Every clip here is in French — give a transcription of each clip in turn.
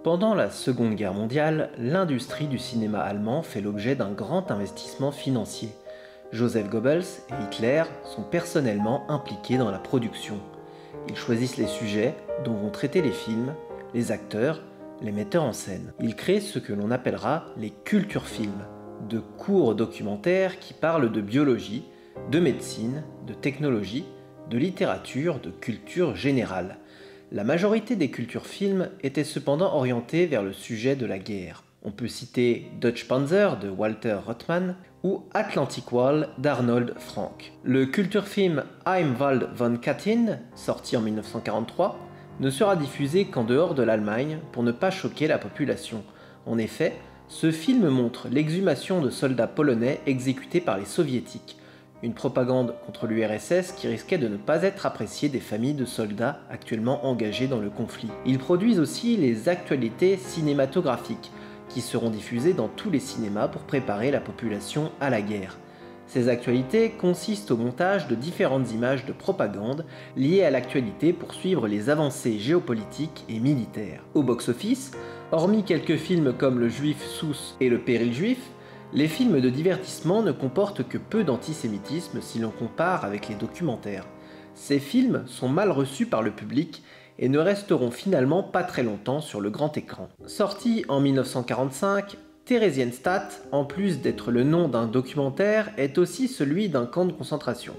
Pendant la Seconde Guerre mondiale, l'industrie du cinéma allemand fait l'objet d'un grand investissement financier. Joseph Goebbels et Hitler sont personnellement impliqués dans la production. Ils choisissent les sujets dont vont traiter les films, les acteurs, les metteurs en scène. Ils créent ce que l'on appellera les culturfilms, de courts documentaires qui parlent de biologie, de médecine, de technologie, de littérature, de culture générale. La majorité des culturfilms étaient cependant orientés vers le sujet de la guerre. On peut citer Deutsche Panzer de Walter Rothman ou Atlantic Wall d'Arnold Frank. Le culturfilm Heimwald von Katyn, sorti en 1943, ne sera diffusé qu'en dehors de l'Allemagne pour ne pas choquer la population. En effet, ce film montre l'exhumation de soldats polonais exécutés par les soviétiques, une propagande contre l'URSS qui risquait de ne pas être appréciée des familles de soldats actuellement engagés dans le conflit. Ils produisent aussi les actualités cinématographiques, qui seront diffusées dans tous les cinémas pour préparer la population à la guerre. Ces actualités consistent au montage de différentes images de propagande liées à l'actualité pour suivre les avancées géopolitiques et militaires. Au box-office, hormis quelques films comme Le Juif Souss et Le Péril Juif, les films de divertissement ne comportent que peu d'antisémitisme si l'on compare avec les documentaires. Ces films sont mal reçus par le public et ne resteront finalement pas très longtemps sur le grand écran. Sorti en 1945, Theresienstadt, en plus d'être le nom d'un documentaire, est aussi celui d'un camp de concentration.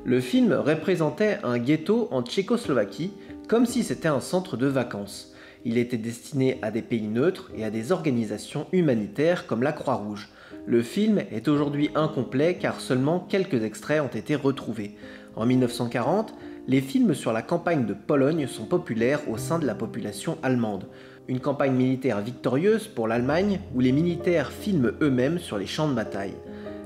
Le film représentait un ghetto en Tchécoslovaquie, comme si c'était un centre de vacances. Il était destiné à des pays neutres et à des organisations humanitaires comme la Croix-Rouge. Le film est aujourd'hui incomplet car seulement quelques extraits ont été retrouvés. En 1940, les films sur la campagne de Pologne sont populaires au sein de la population allemande. Une campagne militaire victorieuse pour l'Allemagne où les militaires filment eux-mêmes sur les champs de bataille.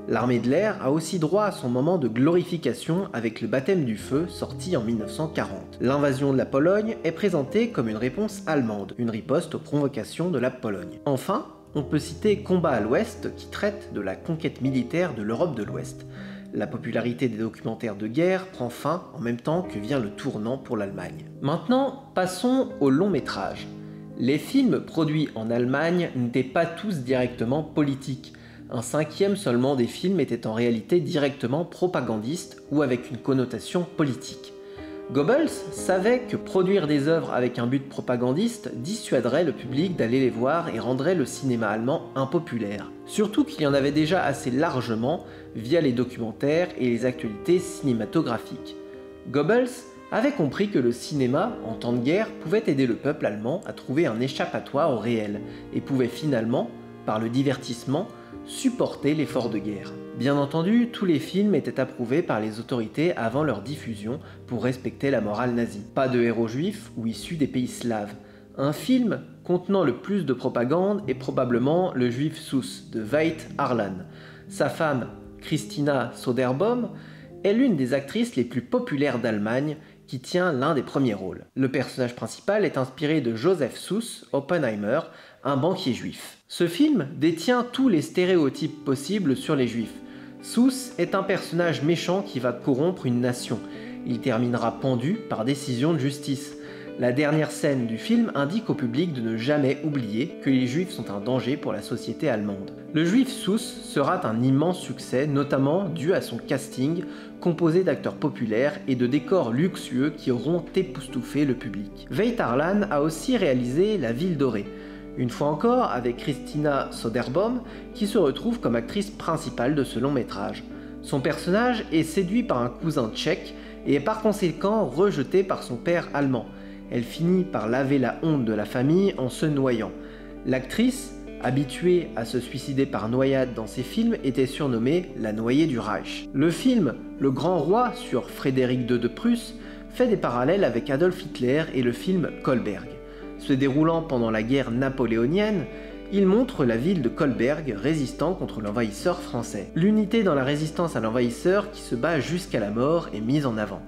L'armée de l'air a aussi droit à son moment de glorification avec le baptême du feu sorti en 1940. L'invasion de la Pologne est présentée comme une réponse allemande, une riposte aux provocations de la Pologne. Enfin, on peut citer Combat à l'Ouest qui traite de la conquête militaire de l'Europe de l'Ouest. La popularité des documentaires de guerre prend fin en même temps que vient le tournant pour l'Allemagne. Maintenant, passons au long métrage. Les films produits en Allemagne n'étaient pas tous directement politiques. Un cinquième seulement des films était en réalité directement propagandiste ou avec une connotation politique. Goebbels savait que produire des œuvres avec un but propagandiste dissuaderait le public d'aller les voir et rendrait le cinéma allemand impopulaire. Surtout qu'il y en avait déjà assez largement via les documentaires et les actualités cinématographiques. Goebbels avait compris que le cinéma, en temps de guerre, pouvait aider le peuple allemand à trouver un échappatoire au réel et pouvait finalement, par le divertissement, supporter l'effort de guerre. Bien entendu, tous les films étaient approuvés par les autorités avant leur diffusion pour respecter la morale nazie. Pas de héros juifs ou issus des pays slaves. Un film contenant le plus de propagande est probablement Le Juif Souss de Veit Harlan. Sa femme, Christina Soderbohm, est l'une des actrices les plus populaires d'Allemagne qui tient l'un des premiers rôles. Le personnage principal est inspiré de Joseph Souss, Oppenheimer, un banquier juif. Ce film détient tous les stéréotypes possibles sur les juifs. Souss est un personnage méchant qui va corrompre une nation. Il terminera pendu par décision de justice. La dernière scène du film indique au public de ne jamais oublier que les juifs sont un danger pour la société allemande. Le Juif Souss sera un immense succès, notamment dû à son casting composé d'acteurs populaires et de décors luxueux qui auront époustouflé le public. Veit Harlan a aussi réalisé La Ville dorée, une fois encore avec Christina Soderbohm qui se retrouve comme actrice principale de ce long métrage. Son personnage est séduit par un cousin tchèque et est par conséquent rejeté par son père allemand. Elle finit par laver la honte de la famille en se noyant. L'actrice, habituée à se suicider par noyade dans ses films, était surnommée la noyée du Reich. Le film Le Grand Roi sur Frédéric II de Prusse fait des parallèles avec Adolf Hitler et le film Kolberg. Se déroulant pendant la guerre napoléonienne, il montre la ville de Kolberg résistant contre l'envahisseur français. L'unité dans la résistance à l'envahisseur qui se bat jusqu'à la mort est mise en avant.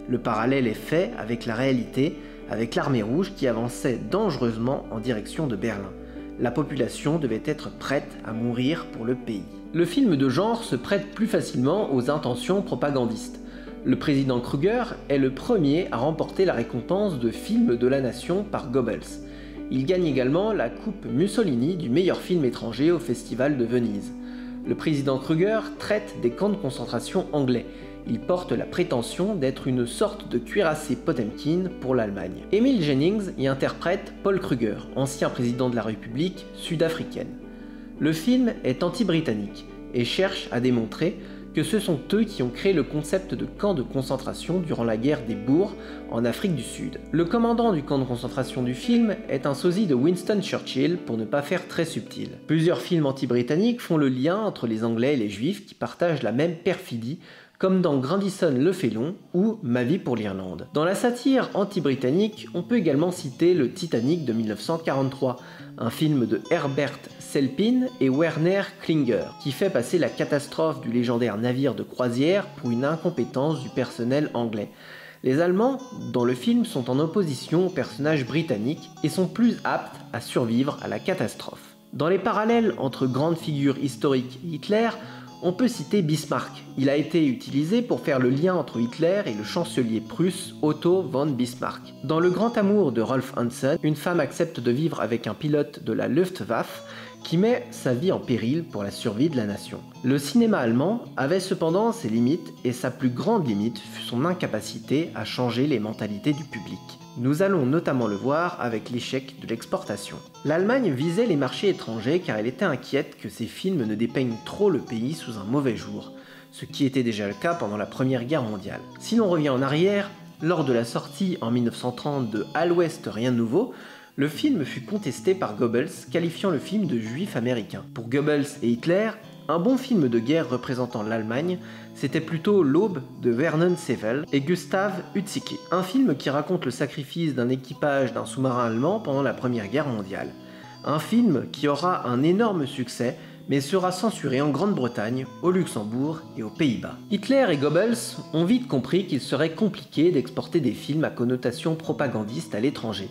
Le parallèle est fait avec la réalité, avec l'armée rouge qui avançait dangereusement en direction de Berlin. La population devait être prête à mourir pour le pays. Le film de genre se prête plus facilement aux intentions propagandistes. Le président Kruger est le premier à remporter la récompense de film de la nation par Goebbels. Il gagne également la Coupe Mussolini du meilleur film étranger au Festival de Venise. Le président Kruger traite des camps de concentration anglais. Il porte la prétention d'être une sorte de cuirassé Potemkin pour l'Allemagne. Emil Jennings y interprète Paul Kruger, ancien président de la République sud-africaine. Le film est anti-britannique et cherche à démontrer que ce sont eux qui ont créé le concept de camp de concentration durant la guerre des Boers en Afrique du Sud. Le commandant du camp de concentration du film est un sosie de Winston Churchill pour ne pas faire très subtil. Plusieurs films anti-britanniques font le lien entre les Anglais et les Juifs qui partagent la même perfidie, comme dans Grandison le Félon ou Ma vie pour l'Irlande. Dans la satire anti-britannique, on peut également citer le Titanic de 1943, un film de Herbert Selpin et Werner Klinger, qui fait passer la catastrophe du légendaire navire de croisière pour une incompétence du personnel anglais. Les Allemands, dans le film, sont en opposition aux personnages britanniques et sont plus aptes à survivre à la catastrophe. Dans les parallèles entre grandes figures historiques et Hitler, on peut citer Bismarck. Il a été utilisé pour faire le lien entre Hitler et le chancelier prusse Otto von Bismarck. Dans Le Grand Amour de Rolf Hansen, une femme accepte de vivre avec un pilote de la Luftwaffe qui met sa vie en péril pour la survie de la nation. Le cinéma allemand avait cependant ses limites et sa plus grande limite fut son incapacité à changer les mentalités du public. Nous allons notamment le voir avec l'échec de l'exportation. L'Allemagne visait les marchés étrangers car elle était inquiète que ses films ne dépeignent trop le pays sous un mauvais jour, ce qui était déjà le cas pendant la Première Guerre mondiale. Si l'on revient en arrière, lors de la sortie en 1930 de À l'Ouest rien de nouveau, le film fut contesté par Goebbels, qualifiant le film de juif américain. Pour Goebbels et Hitler, un bon film de guerre représentant l'Allemagne, c'était plutôt L'Aube de Vernon Sevel et Gustav Utzicki, un film qui raconte le sacrifice d'un équipage d'un sous-marin allemand pendant la Première Guerre mondiale. Un film qui aura un énorme succès, mais sera censuré en Grande-Bretagne, au Luxembourg et aux Pays-Bas. Hitler et Goebbels ont vite compris qu'il serait compliqué d'exporter des films à connotation propagandiste à l'étranger.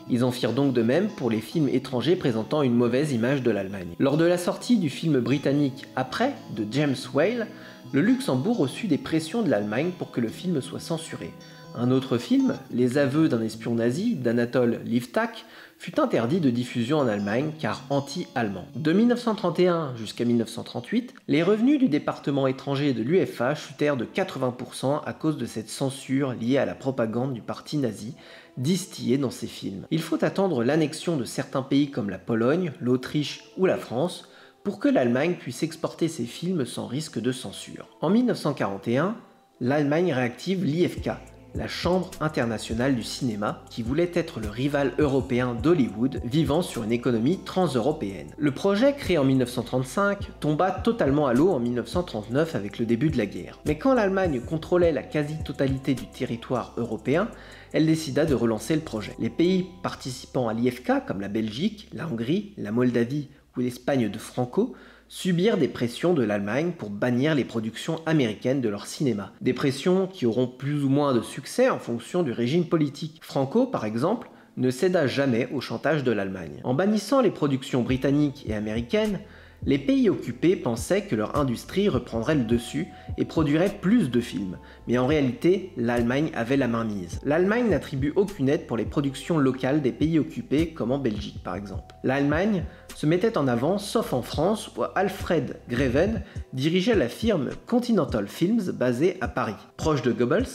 Ils en firent donc de même pour les films étrangers présentant une mauvaise image de l'Allemagne. Lors de la sortie du film britannique Après, de James Whale, le Luxembourg reçut des pressions de l'Allemagne pour que le film soit censuré. Un autre film, Les aveux d'un espion nazi, d'Anatole Livtak, fut interdit de diffusion en Allemagne car anti-allemand. De 1931 jusqu'à 1938, les revenus du département étranger de l'UEFA chutèrent de 80% à cause de cette censure liée à la propagande du parti nazi, distillée dans ces films. Il faut attendre l'annexion de certains pays comme la Pologne, l'Autriche ou la France pour que l'Allemagne puisse exporter ses films sans risque de censure. En 1941, l'Allemagne réactive l'IFK, la Chambre internationale du cinéma, qui voulait être le rival européen d'Hollywood, vivant sur une économie transeuropéenne. Le projet, créé en 1935, tomba totalement à l'eau en 1939 avec le début de la guerre. Mais quand l'Allemagne contrôlait la quasi-totalité du territoire européen, elle décida de relancer le projet. Les pays participant à l'IFK, comme la Belgique, la Hongrie, la Moldavie ou l'Espagne de Franco, subirent des pressions de l'Allemagne pour bannir les productions américaines de leur cinéma. Des pressions qui auront plus ou moins de succès en fonction du régime politique. Franco, par exemple, ne céda jamais au chantage de l'Allemagne. En bannissant les productions britanniques et américaines, les pays occupés pensaient que leur industrie reprendrait le dessus et produirait plus de films, mais en réalité, l'Allemagne avait la main mise. L'Allemagne n'attribue aucune aide pour les productions locales des pays occupés, comme en Belgique par exemple. L'Allemagne se mettait en avant, sauf en France, où Alfred Greven dirigeait la firme Continental Films basée à Paris. Proche de Goebbels,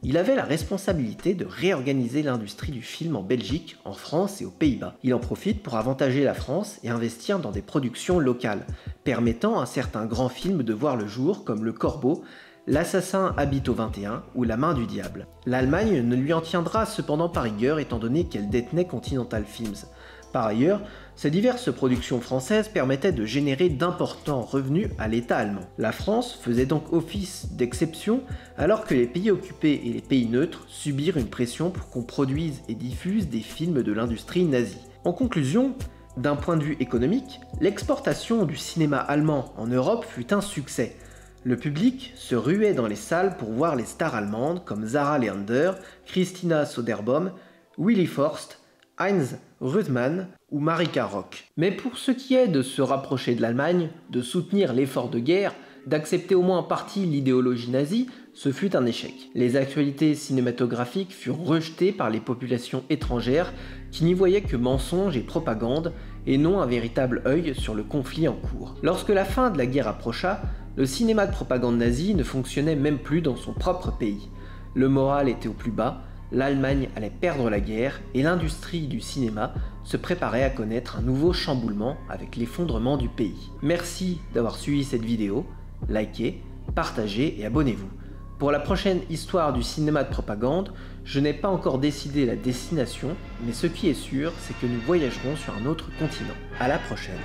il avait la responsabilité de réorganiser l'industrie du film en Belgique, en France et aux Pays-Bas. Il en profite pour avantager la France et investir dans des productions locales, permettant à certains grands films de voir le jour comme Le Corbeau, L'Assassin habite au 21 ou La Main du Diable. L'Allemagne ne lui en tiendra cependant pas rigueur étant donné qu'elle détenait Continental Films. Par ailleurs, ces diverses productions françaises permettaient de générer d'importants revenus à l'État allemand. La France faisait donc office d'exception alors que les pays occupés et les pays neutres subirent une pression pour qu'on produise et diffuse des films de l'industrie nazie. En conclusion, d'un point de vue économique, l'exportation du cinéma allemand en Europe fut un succès. Le public se ruait dans les salles pour voir les stars allemandes comme Sarah Leander, Christina Soderbohm, Willy Forst, Heinz Rüthmann ou Marika Rock. Mais pour ce qui est de se rapprocher de l'Allemagne, de soutenir l'effort de guerre, d'accepter au moins en partie l'idéologie nazie, Ce fut un échec. Les actualités cinématographiques furent rejetées par les populations étrangères qui n'y voyaient que mensonges et propagande et non un véritable œil sur le conflit en cours. Lorsque la fin de la guerre approcha, le cinéma de propagande nazie ne fonctionnait même plus dans son propre pays. Le moral était au plus bas, l'Allemagne allait perdre la guerre et l'industrie du cinéma se préparait à connaître un nouveau chamboulement avec l'effondrement du pays. Merci d'avoir suivi cette vidéo, likez, partagez et abonnez-vous. Pour la prochaine histoire du cinéma de propagande, je n'ai pas encore décidé la destination, mais ce qui est sûr, c'est que nous voyagerons sur un autre continent. À la prochaine.